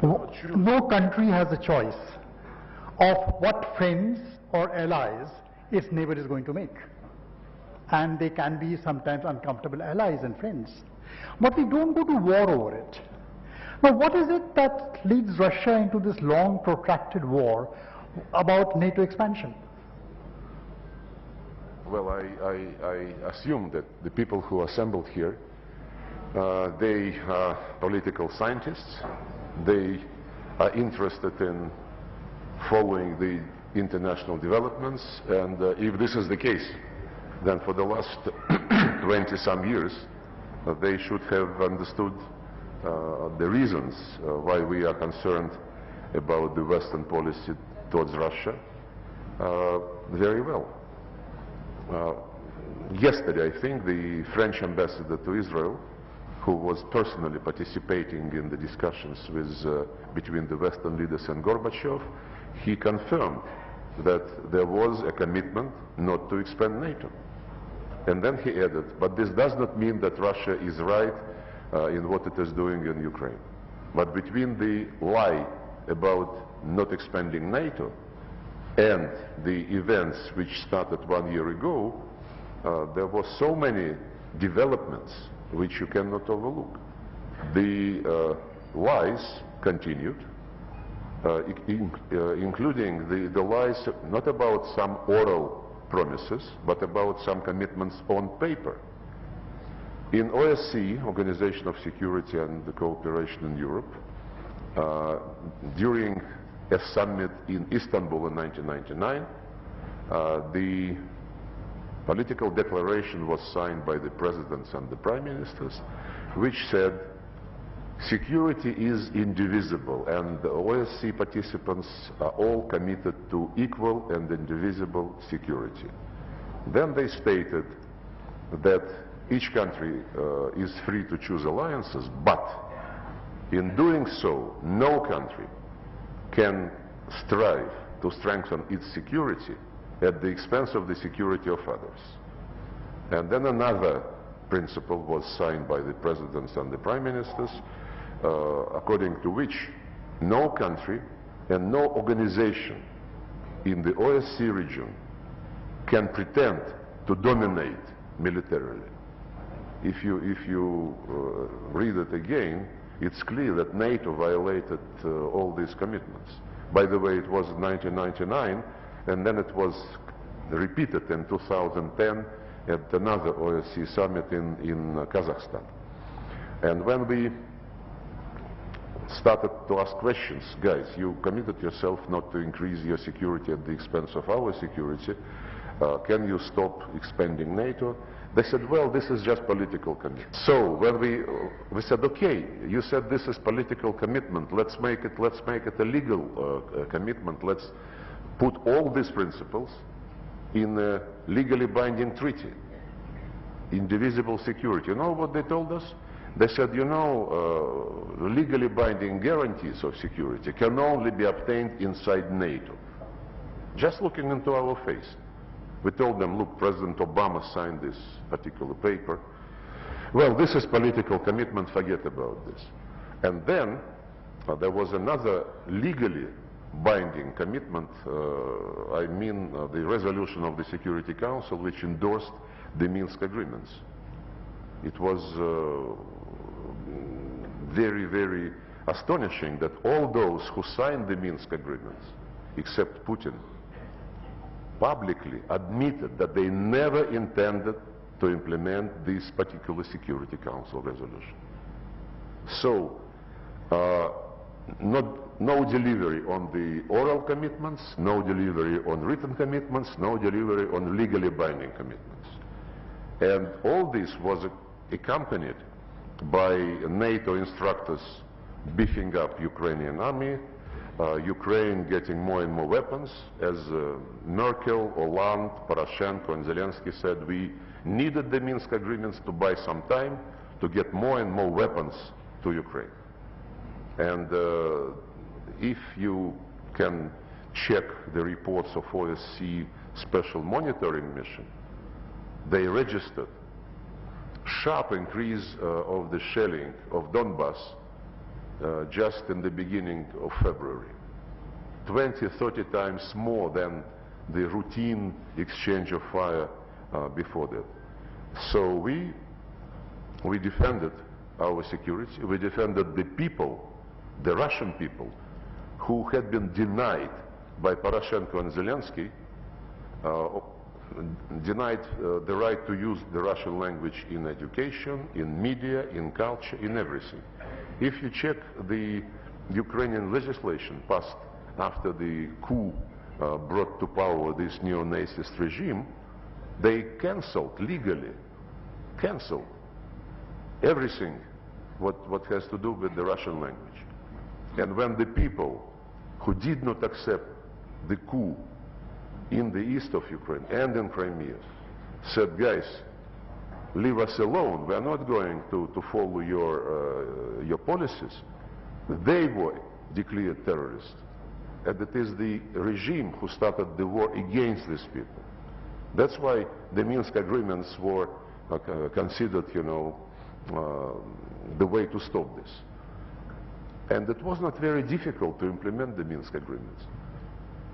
No country has a choice of what friends or allies its neighbor is going to make. And they can be sometimes uncomfortable allies and friends. But we don't go to war over it. Now, what is it that leads Russia into this long, protracted war about NATO expansion? Well, I assume that the people who assembled here, they are political scientists. They are interested in following the international developments, and if this is the case, then for the last 20-some years, they should have understood the reasons why we are concerned about the Western policy towards Russia very well. Yesterday, I think, the French ambassador to Israel, who was personally participating in the discussions between the Western leaders and Gorbachev, he confirmed that there was a commitment not to expand NATO. And then he added, but this does not mean that Russia is right in what it is doing in Ukraine. But between the lie about not expanding NATO and the events which started 1 year ago, there were so many developments which you cannot overlook. The lies continued, including the lies not about some oral promises, but about some commitments on paper. In OSCE, Organization of Security and Cooperation in Europe, during a summit in Istanbul in 1999, the political declaration was signed by the presidents and the prime ministers, which said security is indivisible, and the OSCE participants are all committed to equal and indivisible security. Then they stated that each country is free to choose alliances, but in doing so, no country can strive to strengthen its security at the expense of the security of others. And then another principle was signed by the presidents and the prime ministers, according to which no country and no organization in the OSCE region can pretend to dominate militarily. If you read it again, it's clear that NATO violated all these commitments. By the way, it was 1999, and then it was repeated in 2010 at another OSCE summit in Kazakhstan. And when we started to ask questions, guys, you committed yourself not to increase your security at the expense of our security, can you stop expanding NATO? They said, well, this is just political commitment. So when we said, okay, you said this is political commitment, let's make it a legal commitment, let's put all these principles in a legally binding treaty, indivisible security. You know what they told us? They said, you know, legally binding guarantees of security can only be obtained inside NATO. Just looking into our face. We told them, look, President Obama signed this particular paper. Well, this is political commitment, forget about this. And then there was another legally binding commitment, I mean the resolution of the Security Council which endorsed the Minsk agreements. It was very, very astonishing that all those who signed the Minsk agreements, except Putin, publicly admitted that they never intended to implement this particular Security Council resolution. So, no delivery on the oral commitments, no delivery on written commitments, no delivery on legally binding commitments. And all this was accompanied by NATO instructors beefing up Ukrainian army, Ukraine getting more and more weapons. As Merkel, Hollande, Poroshenko and Zelensky said, we needed the Minsk agreements to buy some time to get more and more weapons to Ukraine. And if you can check the reports of OSCE Special Monitoring Mission, they registered sharp increase of the shelling of Donbass just in the beginning of February. 20, 30 times more than the routine exchange of fire before that. So we defended our security, we defended the people, the Russian people, who had been denied by Poroshenko and Zelensky, denied the right to use the Russian language in education, in media, in culture, in everything. If you check the Ukrainian legislation passed after the coup brought to power this neo-Nazist regime, they cancelled, legally cancelled everything what has to do with the Russian language. And when the people who did not accept the coup in the east of Ukraine and in Crimea said, guys, leave us alone, we are not going to follow your policies, they were declared terrorists. And it is the regime who started the war against these people. That's why the Minsk agreements were considered, you know, the way to stop this. And it was not very difficult to implement the Minsk agreements.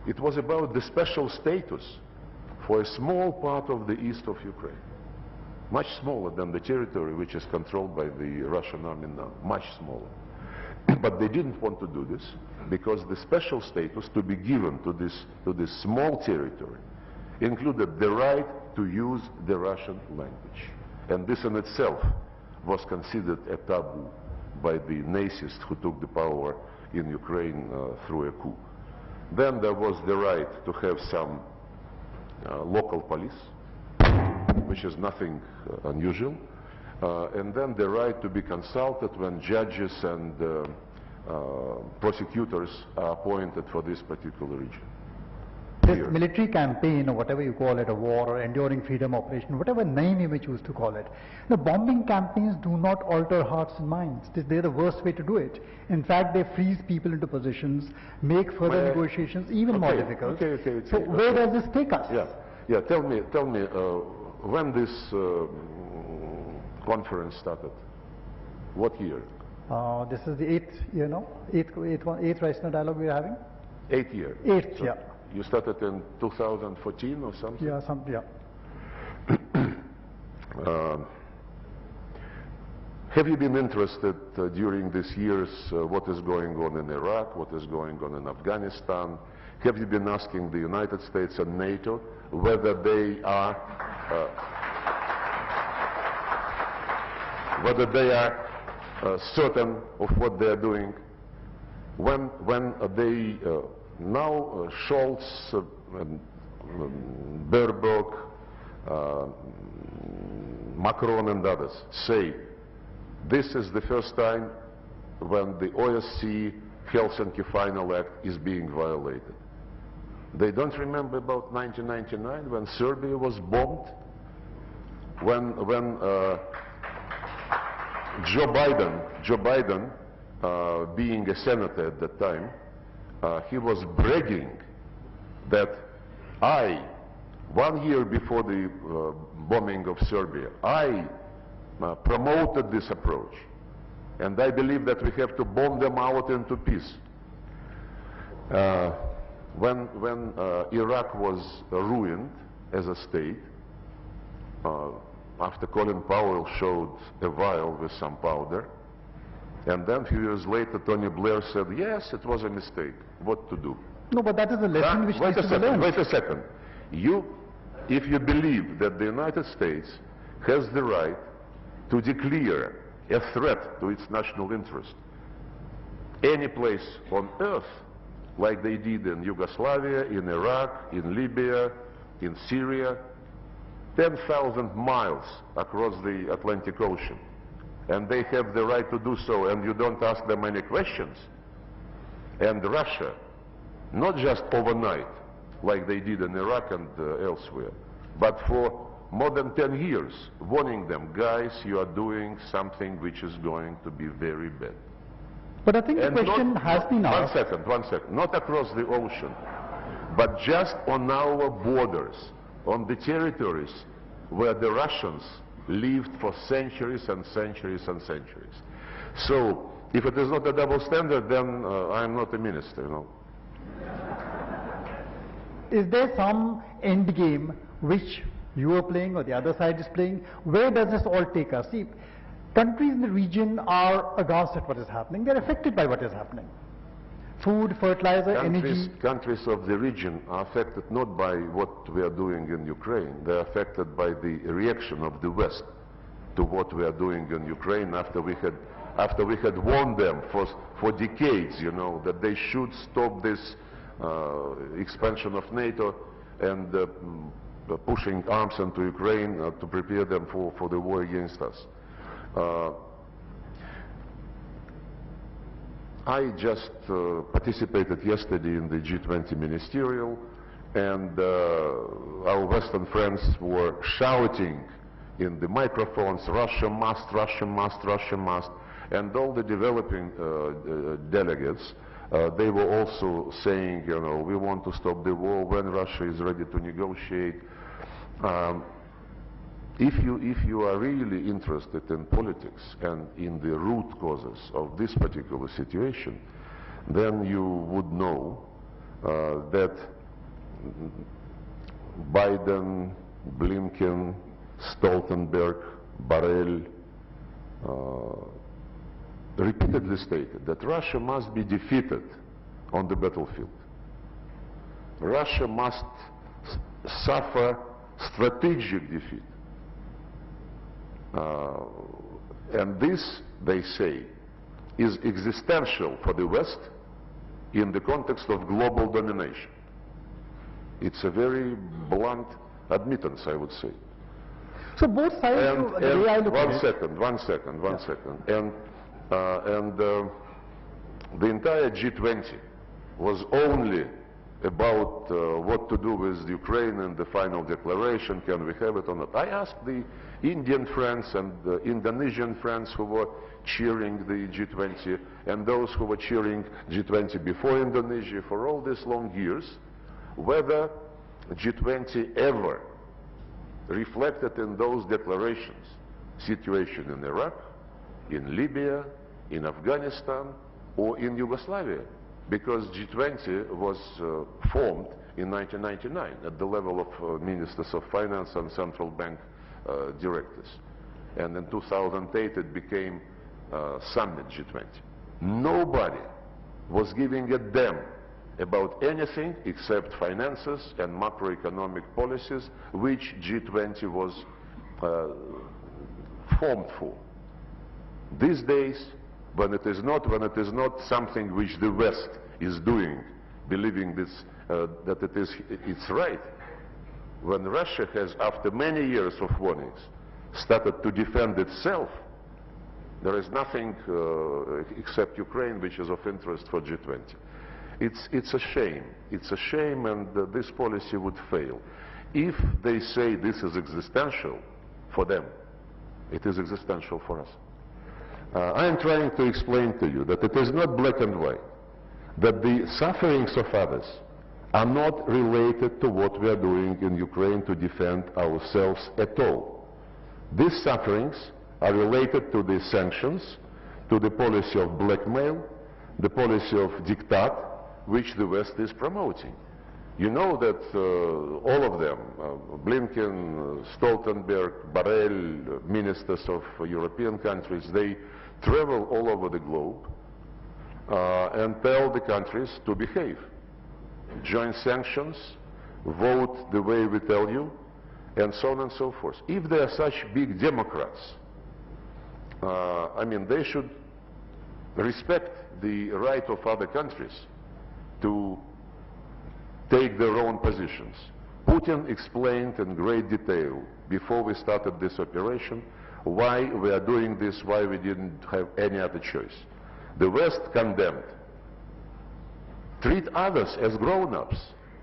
It was about the special status for a small part of the east of Ukraine, much smaller than the territory which is controlled by the Russian army now, much smaller. But they didn't want to do this because the special status to be given to this small territory included the right to use the Russian language. And this in itself was considered a taboo by the Nazists who took the power in Ukraine through a coup. Then there was the right to have some local police, which is nothing unusual, and then the right to be consulted when judges and prosecutors are appointed for this particular region. This military campaign, or whatever you call it, a war or enduring freedom operation, whatever name you may choose to call it, the bombing campaigns do not alter hearts and minds. They're the worst way to do it. In fact, they freeze people into positions, make further negotiations even more difficult. So where does this take us? Yeah. Tell me, when this conference started? What year? This is the eighth year now. Eighth Raisina dialogue we are having. 8th year. Eighth, yeah. You started in 2014 or something? Yeah, Have you been interested during these years what is going on in Iraq, what is going on in Afghanistan? Have you been asking the United States and NATO whether they are certain of what they are doing? When they now Scholz, Baerbock, Macron and others say this is the first time when the OSCE Helsinki Final Act is being violated. They don't remember about 1999 when Serbia was bombed, when Joe Biden, being a senator at that time, he was bragging that 1 year before the bombing of Serbia, I promoted this approach, and I believe that we have to bomb them out into peace. When Iraq was ruined as a state, after Colin Powell showed a vial with some powder, and then a few years later Tony Blair said, yes, it was a mistake. What to do? No, but that is a lesson which needs to be learned. Wait a second. If you believe that the United States has the right to declare a threat to its national interest any place on earth, like they did in Yugoslavia, in Iraq, in Libya, in Syria, 10,000 miles across the Atlantic Ocean, and they have the right to do so, and you don't ask them any questions. And Russia, not just overnight, like they did in Iraq and elsewhere, but for more than 10 years, warning them, guys, you are doing something which is going to be very bad. But I think the question has been asked. One second. Not across the ocean, but just on our borders, on the territories where the Russians lived for centuries and centuries and centuries. So if it is not a double standard, then I'm not a minister, you know. Is there some end game which you are playing or the other side is playing? Where does this all take us? See, countries in the region are aghast at what is happening. They're affected by what is happening. Food, fertilizer, energy. Countries of the region are affected not by what we are doing in Ukraine. They're affected by the reaction of the West to what we are doing in Ukraine after we had warned them for decades, you know, that they should stop this expansion of NATO and pushing arms into Ukraine to prepare them for the war against us. I just participated yesterday in the G20 ministerial, and our Western friends were shouting in the microphones, Russia must, Russia must, Russia must, and all the developing delegates, they were also saying, you know, we want to stop the war when Russia is ready to negotiate. If you are really interested in politics and in the root causes of this particular situation, then you would know that Biden, Blinken, Stoltenberg, Borrell repeatedly stated that Russia must be defeated on the battlefield. Russia must suffer strategic defeat. And this, they say, is existential for the West in the context of global domination. It's a very blunt admittance, I would say. So both sides, the way I look at it. One second. And the entire G20 was only about what to do with Ukraine and the final declaration, can we have it or not. I asked the Indian friends and the Indonesian friends who were cheering the G20 and those who were cheering G20 before Indonesia for all these long years, whether G20 ever reflected in those declarations situation in Iraq, in Libya, in Afghanistan, or in Yugoslavia, because G20 was formed in 1999 at the level of ministers of finance and central bank directors. And in 2008 it became Summit G20. Nobody was giving a damn about anything except finances and macroeconomic policies, which G20 was formed for. These days, when it is not something which the West is doing, believing this, that it's right, when Russia has, after many years of warnings, started to defend itself, there is nothing except Ukraine which is of interest for G20. It's a shame. It's a shame, and this policy would fail. If they say this is existential for them, it is existential for us. I am trying to explain to you that it is not black and white, that the sufferings of others are not related to what we are doing in Ukraine to defend ourselves at all. These sufferings are related to the sanctions, to the policy of blackmail, the policy of diktat, which the West is promoting. You know that all of them, Blinken, Stoltenberg, Borrell, ministers of European countries, they travel all over the globe and tell the countries to behave. Join sanctions, vote the way we tell you, and so on and so forth. If they are such big Democrats, I mean, they should respect the right of other countries to take their own positions. Putin explained in great detail before we started this operation why we are doing this, why we didn't have any other choice. The West condemned. Treat others as grown-ups,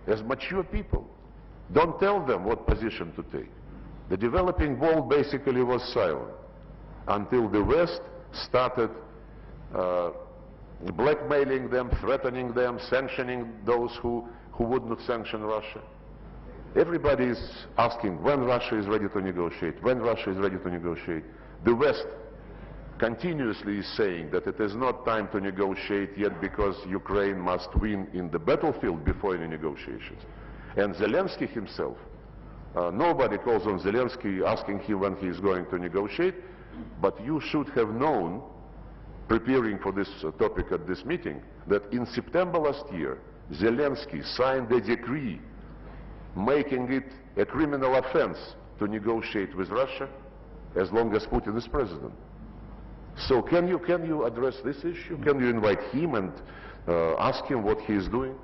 as mature people. Don't tell them what position to take. The developing world basically was silent until the West started blackmailing them, threatening them, sanctioning those who would not sanction Russia. Everybody is asking when Russia is ready to negotiate, when Russia is ready to negotiate. The West continuously is saying that it is not time to negotiate yet because Ukraine must win in the battlefield before any negotiations. And Zelensky himself, nobody calls on Zelensky asking him when he is going to negotiate, but you should have known, preparing for this topic at this meeting, that in September last year, Zelensky signed a decree making it a criminal offense to negotiate with Russia as long as Putin is president. So can you address this issue? Can you invite him and ask him what he is doing?